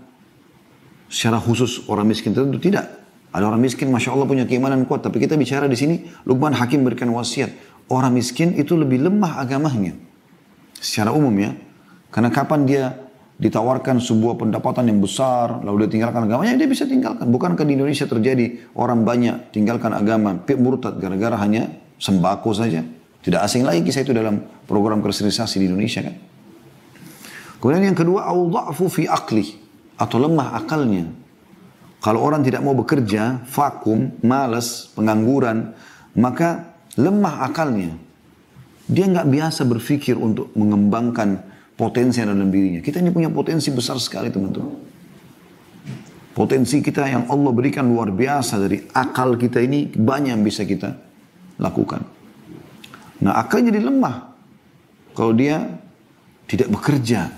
secara khusus orang miskin tertentu, tidak. Ada orang miskin, Masya Allah punya keimanan kuat. Tapi kita bicara di sini, Luqman Hakim berikan wasiat. Orang miskin itu lebih lemah agamanya. Secara umum ya. Karena kapan dia ditawarkan sebuah pendapatan yang besar, lalu dia tinggalkan agamanya, dia bisa tinggalkan. Bukankah di Indonesia terjadi orang banyak tinggalkan agama, murtad gara-gara hanya sembako saja. Tidak asing lagi kisah itu dalam program kristenisasi di Indonesia kan. Kemudian yang kedua, au-dha'fu fi aqli, atau lemah akalnya. Kalau orang tidak mau bekerja, vakum, malas, pengangguran, maka lemah akalnya. Dia nggak biasa berpikir untuk mengembangkan potensi yang ada dalam dirinya. Kita ini punya potensi besar sekali teman-teman. Potensi kita yang Allah berikan luar biasa, dari akal kita ini banyak yang bisa kita lakukan. Nah, akalnya jadi lemah kalau dia tidak bekerja.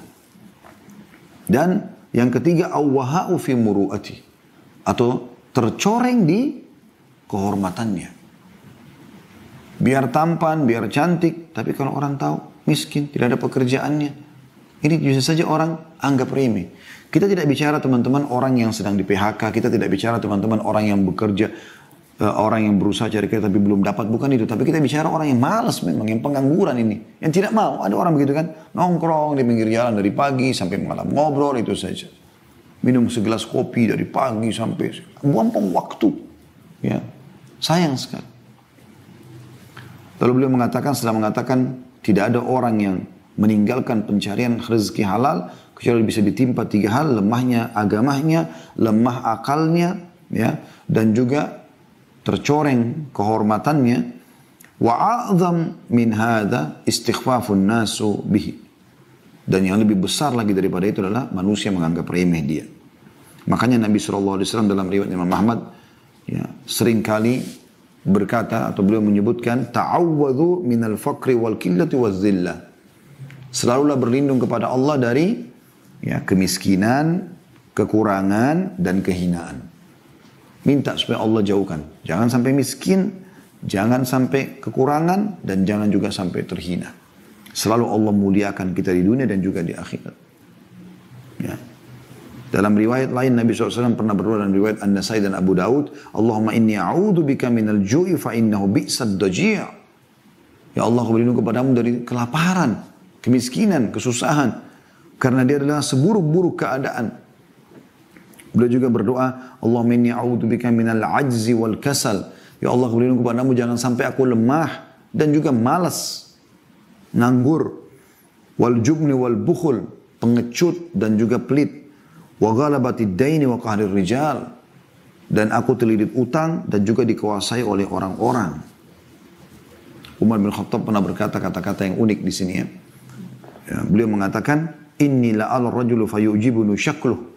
Dan yang ketiga, awwaha'u fi muru'ati, atau tercoreng di kehormatannya. Biar tampan, biar cantik, tapi kalau orang tahu miskin, tidak ada pekerjaannya, ini bisa saja orang anggap remeh. Kita tidak bicara teman-teman orang yang sedang di PHK, kita tidak bicara teman-teman orang yang bekerja, orang yang berusaha cari kerja tapi belum dapat, bukan itu. Tapi kita bicara orang yang malas memang, yang pengangguran ini, yang tidak mau. Ada orang begitu kan, nongkrong di pinggir jalan dari pagi sampai malam, ngobrol itu saja. Minum segelas kopi dari pagi sampai buang waktu. Ya, sayang sekali. Lalu beliau mengatakan, setelah mengatakan tidak ada orang yang meninggalkan pencarian rezeki halal kecuali bisa ditimpa 3 hal, lemahnya agamanya, lemah akalnya, ya, dan juga tercoreng kehormatannya. Wa a'zam min hadza istighfafun nasu bihi. Dan yang lebih besar lagi daripada itu adalah manusia menganggap remeh dia. Makanya Nabi SAW dalam riwayat Imam Ahmad ya, seringkali berkata atau beliau menyebutkan, ta'awwadhu minal faqri wal qillati waz zillah. Selalulah berlindung kepada Allah dari ya, kemiskinan, kekurangan, dan kehinaan. Minta supaya Allah jauhkan. Jangan sampai miskin, jangan sampai kekurangan, dan jangan juga sampai terhina. Selalu Allah muliakan kita di dunia dan juga di akhirat. Ya. Dalam riwayat lain Nabi SAW pernah berdoa dalam riwayat An-Nasai dan Abu Daud, Allahumma inni a'udhu bika minal ju'i fa innahu bi'sad daji'. Ya Allah, aku berlindung kepadamu dari kelaparan, kemiskinan, kesusahan. Karena dia adalah seburuk-buruk keadaan. Beliau juga berdoa, Allahumma inni a'udhu bika minal ajzi wal kasal. Ya Allah, aku berlindung kepadamu jangan sampai aku lemah dan juga malas, nganggur, wal jubni wal bukhul, pengecut dan juga pelit, wa ghalabatid daini wa qahrir rijal, dan aku terlilit utang dan juga dikuasai oleh orang-orang. Umar bin Khattab pernah berkata kata-kata yang unik di sini ya. Beliau mengatakan, inni la'al rajulu fayujibunu syakluh.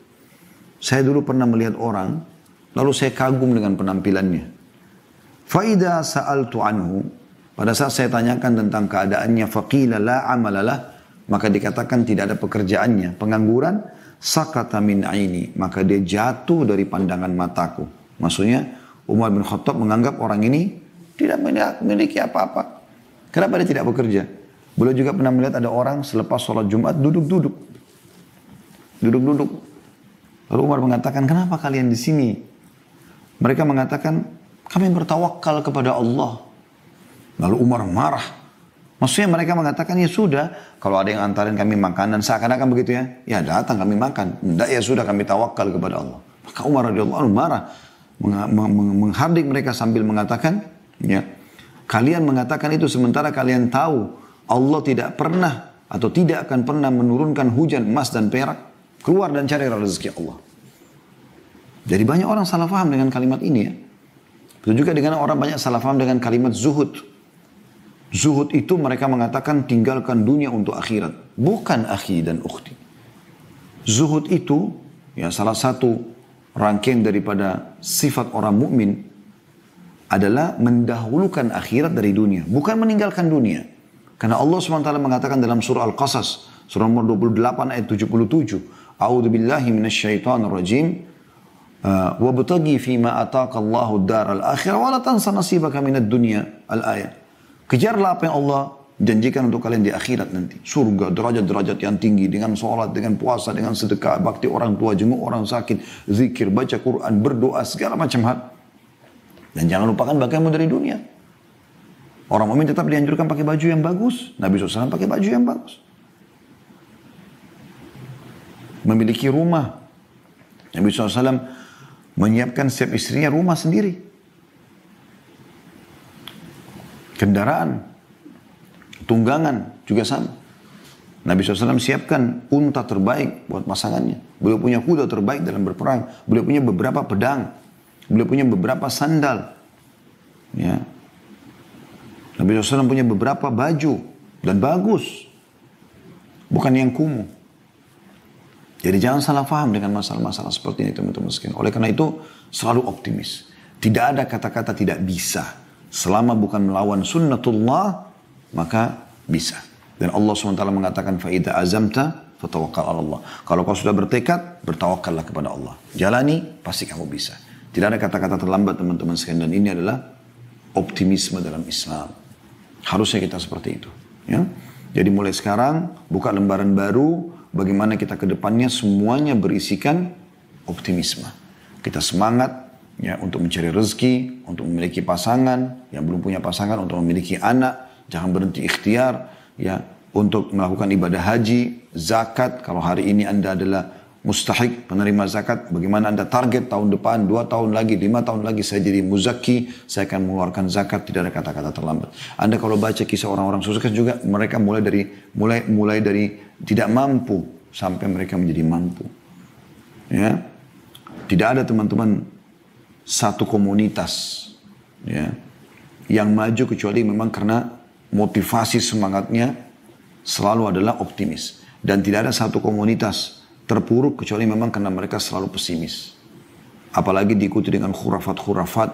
Saya dulu pernah melihat orang, lalu saya kagum dengan penampilannya. Faida sa'altu anhu, pada saat saya tanyakan tentang keadaannya, faqila la amalalah, maka dikatakan tidak ada pekerjaannya, pengangguran, sakata min aini, maka dia jatuh dari pandangan mataku. Maksudnya Umar bin Khattab menganggap orang ini tidak memiliki apa-apa. Kenapa dia tidak bekerja? Beliau juga pernah melihat ada orang selepas sholat Jumat duduk-duduk. Duduk-duduk. Lalu Umar mengatakan, kenapa kalian di sini? Mereka mengatakan, kami bertawakal kepada Allah. Lalu Umar marah. Maksudnya mereka mengatakan, ya sudah, kalau ada yang antarin kami makanan, seakan-akan begitu ya. Ya datang kami makan. Tidak, ya sudah kami tawakal kepada Allah. Maka Umar radhiyallahu anhu marah. Menghardik mereka sambil mengatakan, ya, kalian mengatakan itu sementara kalian tahu Allah tidak pernah atau tidak akan pernah menurunkan hujan emas dan perak. Keluar dan cari rezeki Allah. Jadi banyak orang salah faham dengan kalimat ini ya. Begitu juga dengan orang banyak salah faham dengan kalimat zuhud. Zuhud itu mereka mengatakan tinggalkan dunia untuk akhirat. Bukan akhi dan ukhti. Zuhud itu ya salah satu rangkaian daripada sifat orang mukmin adalah mendahulukan akhirat dari dunia. Bukan meninggalkan dunia. Karena Allah SWT mengatakan dalam surah Al-Qasas, surah nomor 28 ayat 77. A'udhu billahi minasyaitanir rajim. Wabtagi fima ataka Allahu daral akhirah wa la tansa nasibaka minad dunya. Al-ayat. Kejarlah apa yang Allah janjikan untuk kalian di akhirat nanti. Surga, derajat-derajat yang tinggi dengan sholat, dengan puasa, dengan sedekah, bakti orang tua, jenguk orang sakit, zikir, baca Quran, berdoa, segala macam hal. Dan jangan lupakan bagianmu dari dunia. Orang mukmin tetap dianjurkan pakai baju yang bagus. Nabi SAW pakai baju yang bagus. Memiliki rumah. Nabi SAW menyiapkan setiap istrinya rumah sendiri. Kendaraan, tunggangan juga sama. Nabi SAW siapkan unta terbaik buat pasangannya. Beliau punya kuda terbaik dalam berperang. Beliau punya beberapa pedang. Beliau punya beberapa sandal. Ya. Nabi SAW punya beberapa baju. Dan bagus. Bukan yang kumuh. Jadi jangan salah faham dengan masalah-masalah seperti ini teman-teman sekalian. Oleh karena itu selalu optimis. Tidak ada kata-kata tidak bisa. Selama bukan melawan sunnatullah, maka bisa. Dan Allah SWT mengatakan, فَإِذَا أَزَمْتَ فَتَوَكَّلْ عَلَى اللَّهِ. Kalau kau sudah bertekad, bertawakallah kepada Allah. Jalani, pasti kamu bisa. Tidak ada kata-kata terlambat teman-teman sekalian. Dan ini adalah optimisme dalam Islam. Harusnya kita seperti itu. Ya? Jadi mulai sekarang, buka lembaran baru, bagaimana kita ke depannya semuanya berisikan optimisme. Kita semangat, ya, untuk mencari rezeki, untuk memiliki pasangan, yang belum punya pasangan, untuk memiliki anak, jangan berhenti ikhtiar, ya, untuk melakukan ibadah haji, zakat, kalau hari ini Anda adalah mustahik penerima zakat, bagaimana Anda target tahun depan, 2 tahun lagi, 5 tahun lagi saya jadi muzaki, saya akan mengeluarkan zakat, tidak ada kata-kata terlambat. Anda kalau baca kisah orang-orang sukses juga, mereka mulai dari tidak mampu, sampai mereka menjadi mampu. Ya, tidak ada teman-teman satu komunitas ya, yang maju kecuali memang karena motivasi semangatnya selalu adalah optimis. Dan tidak ada satu komunitas terpuruk kecuali memang karena mereka selalu pesimis. Apalagi diikuti dengan khurafat-khurafat.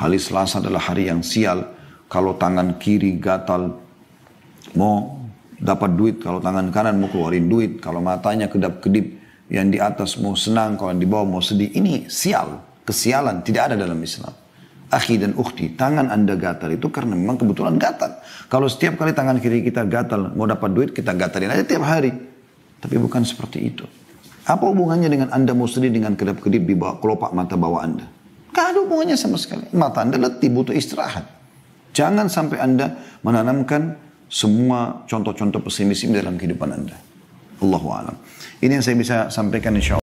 Hari Selasa adalah hari yang sial. Kalau tangan kiri gatal mau dapat duit, kalau tangan kanan mau keluarin duit, kalau matanya kedap-kedip, yang di atas mau senang, kalau yang di bawah mau sedih. Ini sial. Kesialan tidak ada dalam Islam. Akhi dan ukhti, tangan Anda gatal itu karena memang kebetulan gatal. Kalau setiap kali tangan kiri kita gatal, mau dapat duit, kita gatalin aja tiap hari. Tapi bukan seperti itu. Apa hubungannya dengan Anda mau sedih dengan kedap-kedip di bawah kelopak mata bawah Anda? Gak ada hubungannya sama sekali. Mata Anda letih, butuh istirahat. Jangan sampai Anda menanamkan semua contoh-contoh pesimis dalam kehidupan Anda. Allahu a'lam. Ini yang saya bisa sampaikan insya Allah.